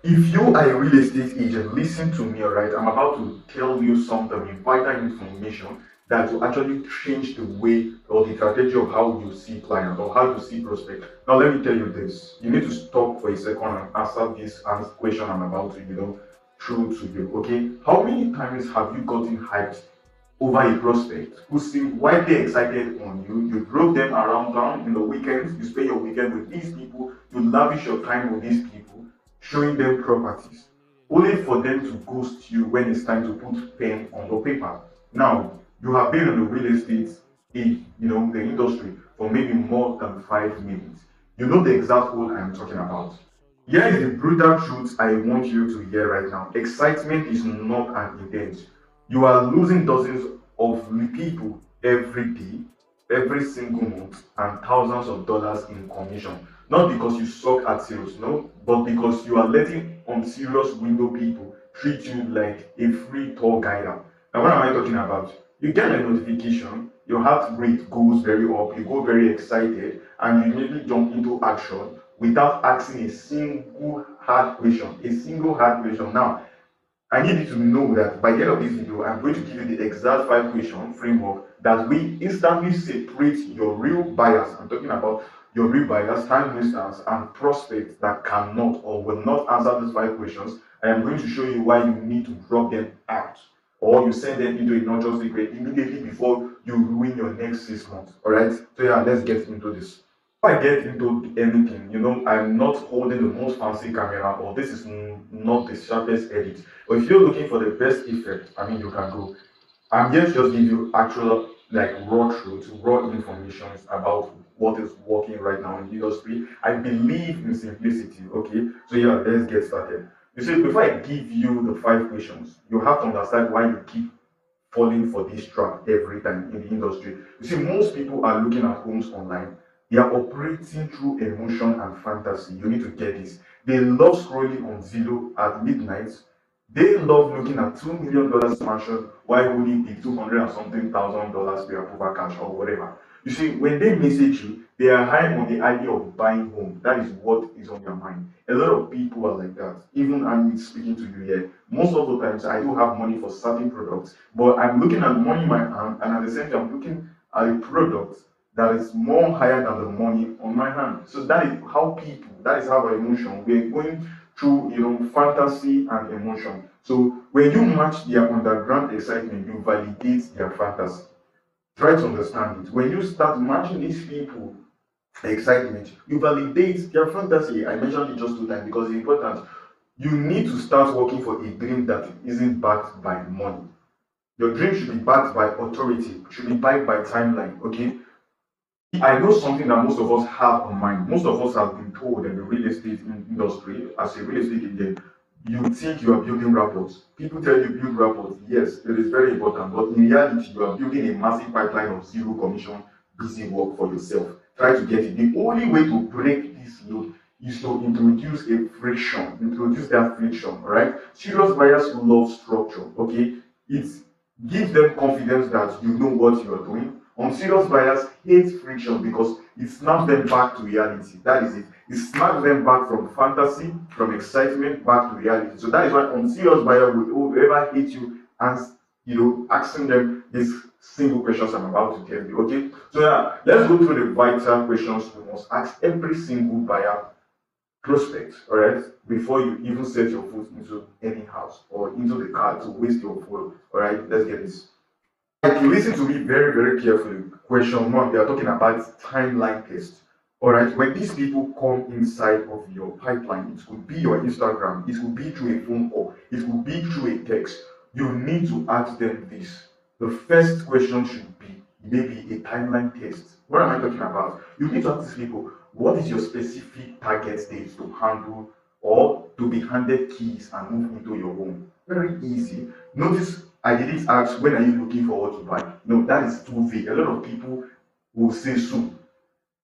If you are a real estate agent, listen to me, alright? I'm about to tell you something, vital information that will actually change the way or the strategy of how you see client or how you see prospect. Now, let me tell you this. You need to stop for a second and answer this question I'm about to, throw to you. Okay? How many times have you gotten hyped over a prospect who seem widely excited on you? You drove them around town in the weekends, you spend your weekend with these people, you lavish your time with these people, showing them properties, only for them to ghost you when it's time to put pen on the paper. Now, you have been in the real estate the industry for maybe more than 5 minutes. You know the exact word I'm talking about. Here is the brutal truth I want you to hear right now. Excitement is not an intent. You are losing dozens of people every day, every single month, and thousands of dollars in commission. Not because you suck at sales, no, but because you are letting unserious window people treat you like a free tour guide. Now, what am I talking about? You get a notification, your heart rate goes very up, you go very excited, and you immediately jump into action without asking a single hard question. A single hard question. Now, I need you to know that by the end of this video, I'm going to give you the exact 5 question framework that will instantly separate your real buyers. I'm talking about your real buyers, time wasters, and prospects that cannot or will not answer these 5 questions. I am going to show you why you need to drop them out, or you send them into a nurture secret immediately before you ruin your next 6 months. All right. So yeah, let's get into this. Before I get into anything, I'm not holding the most fancy camera, or this is not the sharpest edit. But if you're looking for the best effect, I mean, you can go. I'm here to just give you actual, like, raw truth, raw information about what is working right now in the industry. I believe in simplicity. Okay, so yeah, let's get started. You see, before I give you the 5 questions, you have to understand why you keep falling for this trap every time in the industry. You see, most people are looking at homes online. They are operating through emotion and fantasy. You need to get this. They love scrolling on Zillow at midnight. They love looking at $2 million mansion while holding the 200 and something thousand dollars per approval cash or whatever. You see, when they message you, they are high on the idea of buying home. That is what is on their mind. A lot of people are like that. Even I'm speaking to you here. Most of the times, I do have money for certain products, but I'm looking at money in my hand, and at the same time, I'm looking at a product that is more higher than the money on my hand. So that is how people, that is how our emotion, we're going through, fantasy and emotion. So when you match their underground excitement, you validate their fantasy. Try to understand it. When you start matching these people excitement, you validate their fantasy. I mentioned it just 2 times because it's important. You need to start working for a dream that isn't backed by money. Your dream should be backed by authority, should be backed by timeline. Okay, I know something that most of us have on mind. Most of us have been told in the real estate industry, as a real estate agent, you think you are building rapports. People tell you build rapports. Yes, it is very important, but in reality, you are building a massive pipeline of zero commission, busy work for yourself. Try to get it. The only way to break this load is to introduce a friction, introduce that friction, all right? Serious buyers love structure, okay? It gives them confidence that you know what you are doing. Unserious buyers hate friction because it snaps them back to reality. That is it. It snaps them back from fantasy, from excitement, back to reality. So that is why unserious buyer will ever hate you and asking them these single questions I'm about to tell you. Okay. So yeah, let's go through the vital questions you must ask every single buyer prospect, all right, before you even set your foot into any house or into the car to waste your fuel. All right, let's get this. Like, listen to me very, very carefully. Question one, we are talking about timeline test. All right, when these people come inside of your pipeline, it could be your Instagram, it could be through a phone call, it could be through a text. You need to ask them this. The first question should be maybe a timeline test. What am I talking about? You need to ask these people, what is your specific target date to handle or to be handed keys and move into your home? Very easy. Notice I didn't ask when are you looking for what to buy. No, that is too vague. A lot of people will say soon.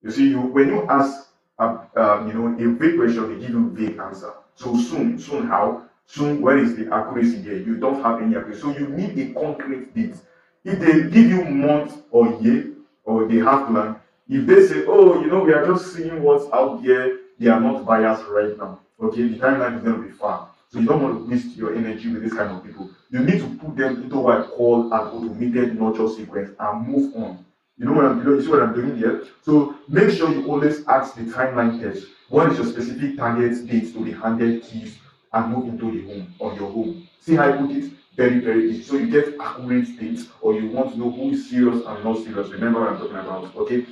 You see, when you ask a vague question, they give you vague answer. So soon how? Soon, where is the accuracy there? You don't have any accuracy. So you need a concrete date. If they give you month or year or they have plan, if they say, oh, we are just seeing what's out there, they are not buyers right now. Okay, the timeline is going to be far. So you don't want to waste your energy with this kind of people. You need to put them into what I call an automated nurture sequence and move on. You see what I'm doing here? So make sure you always ask the timeline test. What is your specific target date to be handed keys and move into the home or your home? See how I put it? Very, very easy. So you get accurate dates, or you want to know who is serious and not serious. Remember what I'm talking about, okay?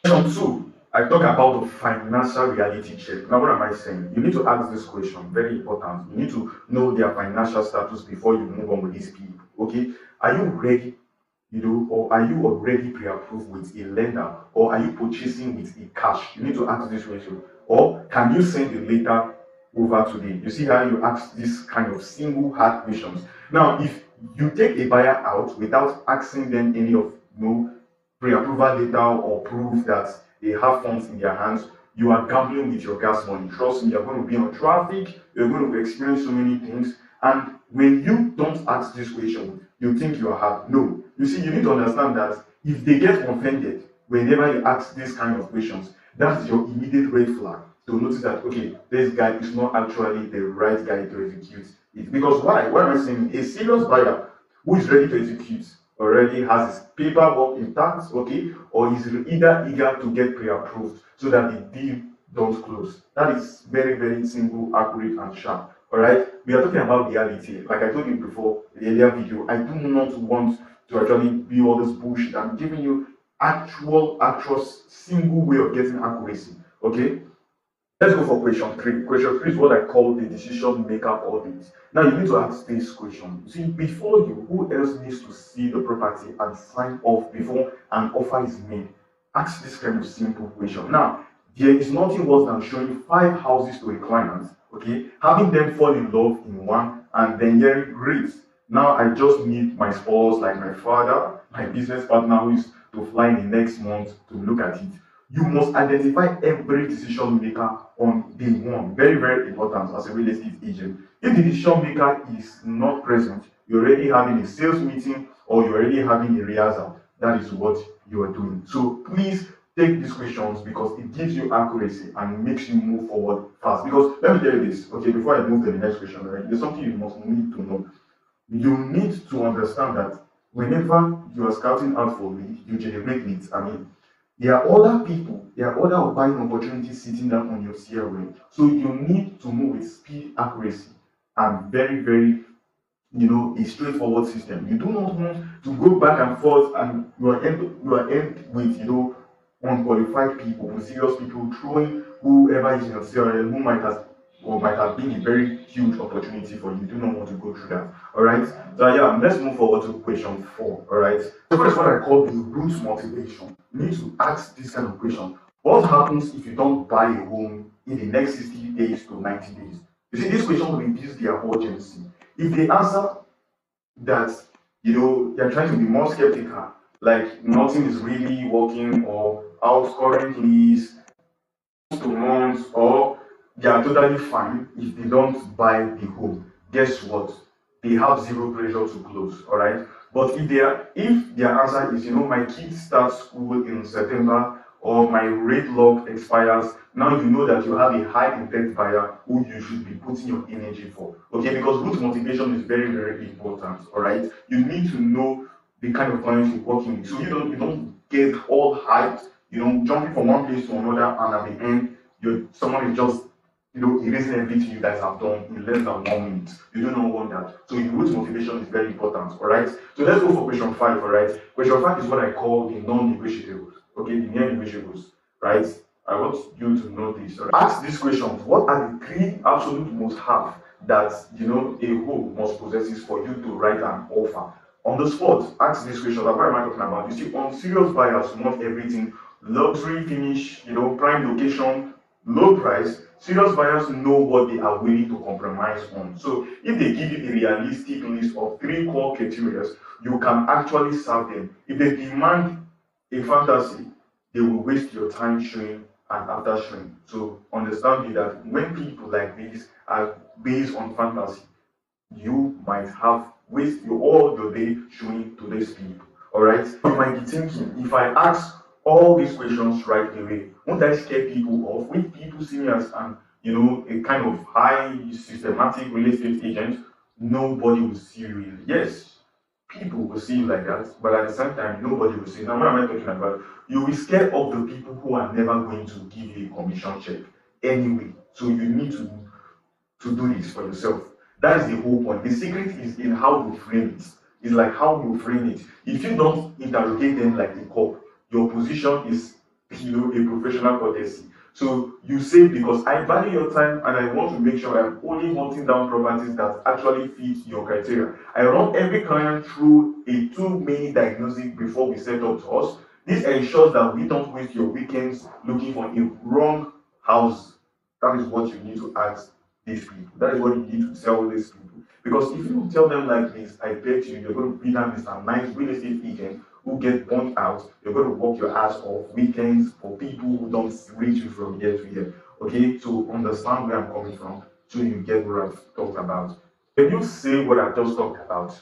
Question two, I talk about the financial reality check. Now, what am I saying? You need to ask this question, very important. You need to know their financial status before you move on with these people. Okay? Are you ready, or are you already pre-approved with a lender, or are you purchasing with a cash? You need to ask this question. Or can you send the letter over today? You see how you ask this kind of single hard questions. Now, if you take a buyer out without asking them any of pre-approval letter or proof that they have funds in their hands, you are gambling with your gas money. Trust me, you're going to be on traffic, you're going to experience so many things. And when you don't ask this question, you think you are hard. No. You see, you need to understand that if they get offended whenever you ask these kind of questions, that's your immediate red flag to notice that, okay, this guy is not actually the right guy to execute it. Because why? What am I saying? A serious buyer who is ready to execute already has his paperwork intact, okay, or is either eager to get pre-approved so that the deal don't close. That is very, very simple, accurate, and sharp. All right, we are talking about reality. Like I told you before in the earlier video, I do not want to actually be all this bullshit. I'm giving you actual single way of getting accuracy. Okay, let's go for question three. Question three is what I call the decision maker audit. Now you need to ask this question. You see, before you, who else needs to see the property and sign off before an offer is made? Ask this kind of simple question. Now, there is nothing worse than showing 5 houses to a client, okay, having them fall in love in one, and then hearing, great, now I just need my spouse, like my father, my business partner who is to fly in the next month to look at it. You must identify every decision maker on day one. Very, very important as a real estate agent. If the decision maker is not present, you're already having a sales meeting or you're already having a rehearsal. That is what you are doing. So please take these questions because it gives you accuracy and makes you move forward fast. Because let me tell you this, okay, before I move to the next question, right? There's something you must need to know. You need to understand that whenever you are scouting out for lead, you generate leads. I mean, there are other people, there are other buying opportunities sitting down on your CRM. So you need to move with speed, accuracy, and very, very, a straightforward system. You do not want to go back and forth and you are end with, unqualified people, serious people throwing whoever is in your CRM who might have been a very huge opportunity for you. You do not want to go through that. All right. So yeah, let's move forward to question four. All right. So first, what I call the root motivation. You need to ask this kind of question: what happens if you don't buy a home in the next 60 days to 90 days? You see, this question will reduce their urgency. If they answer that, they're trying to be more skeptical, like nothing is really working, or house currently is 2 months, or they are totally fine if they don't buy the home. Guess what? They have zero pressure to close. All right. But if their answer is, my kids start school in September, or my rate lock expires, now you know that you have a high intent buyer who you should be putting your energy for. Okay, because root motivation is very, very important. All right. You need to know the kind of clients you're working with. So you don't get all hyped, jumping from one place to another, and at the end, someone is just, erasing everything you guys have done in less than 1 minute. You do not want that. So your root motivation is very important. All right. So let's go for question five. All right. Question five is what I call the non-negotiables. Okay, the non-negotiables. Right. I want you to know this. Right? Ask these questions. What are the three absolute must have that a home must possess for you to write an offer? On the spot, ask this question. Like, what am I talking about? You see, unserious buyers want everything: luxury finish, prime location, low price. Serious buyers know what they are willing to compromise on. So if they give you a realistic list of three core criteria, you can actually serve them. If they demand a fantasy, they will waste your time showing and after showing. So understand that when people like this are based on fantasy, you might have wasted all your day showing to these people. All right. You might be thinking, if I ask all these questions right away, won't I scare people off? Will people see me as an a kind of high systematic real estate agent, nobody will see you really. Yes, people will see you like that, but at the same time, nobody will see. Now, what am I talking about? You will scare off the people who are never going to give you a commission check anyway. So you need to do this for yourself. That is the whole point. The secret is in how you frame it. It's like how you frame it. If you don't interrogate them like a cop, your position is, a professional courtesy. So you say, because I value your time and I want to make sure I'm only hunting down properties that actually fit your criteria. I run every client through a too many diagnosis before we set up to us. This ensures that we don't waste your weekends looking for a wrong house. That is what you need to ask these people. That is what you need to tell these people. Because if you tell them like this, I bet you're going to be that Mr. Nice real estate agent who get burnt out. You're going to work your ass off weekends for people who don't reach you from year to year. Okay, so understand where I'm coming from, so you get what I've talked about. When you say what I've just talked about,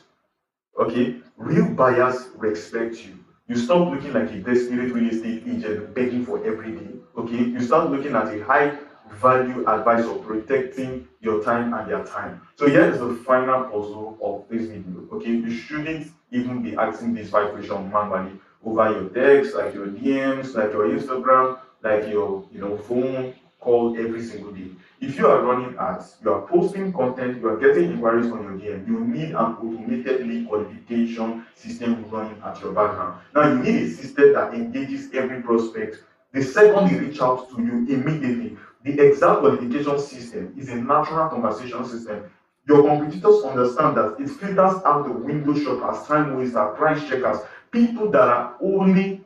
okay, real buyers respect you. You stop looking like a desperate real estate agent begging for every day. Okay, you start looking at a high value advisor protecting your time and their time. So here is the final puzzle of this video. Okay, you shouldn't even be asking these 5 questions manually over your text, like your DMs, like your Instagram, like your phone call every single day. If you are running ads, you are posting content, you are getting inquiries on your DM, you need an automated lead qualification system running at your background. Now, you need a system that engages every prospect. The second they reach out to you immediately, the exact qualification system is a natural conversation system. Your competitors understand that it filters out the window shoppers, time wasters, price checkers, people that are only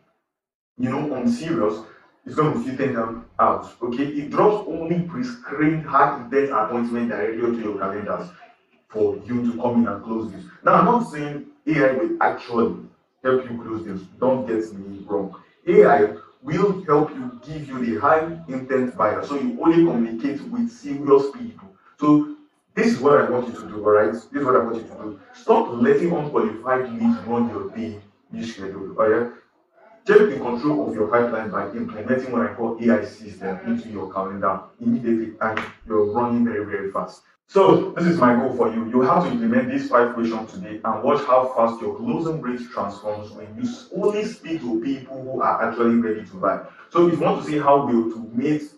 Unserious is going to filter them out. Okay, it drops only pre-screened high intent appointment directly to your calendars for you to come in and close this. Now, I'm not saying AI will actually help you close this. Don't get me wrong. AI will help you give you the high intent buyer, so you only communicate with serious people. So this is what I want you to do, all right? This is what I want you to do. Stop letting unqualified leads run your day schedule. All right? Take the control of your pipeline by implementing what I call AI system into your calendar immediately, and you're running very, very fast. So this is my goal for you. You have to implement these 5 questions today and watch how fast your closing rate transforms when you only speak to people who are actually ready to buy. So if you want to see how we automate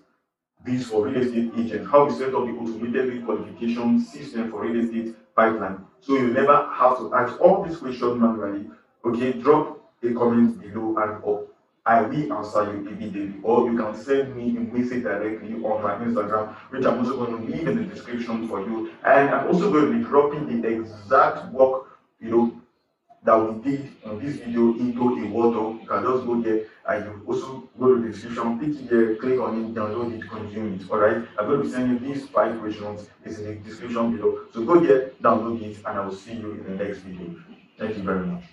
this for real estate agents, how we set up the automated lead qualification system for real estate pipeline, so you never have to ask all these questions manually. Okay, drop a comment below and I will answer you immediately, or you can send me a message directly on my Instagram, which I'm also going to leave in the description for you. And I'm also going to be dropping the exact work, that we did on this video into a Word doc. You can just go there and you also go to the description, pick it there, click on it, download it, consume it. Alright, I'm going to be sending you these 5 questions. It's in the description below. So go there, download it, and I will see you in the next video. Thank you very much.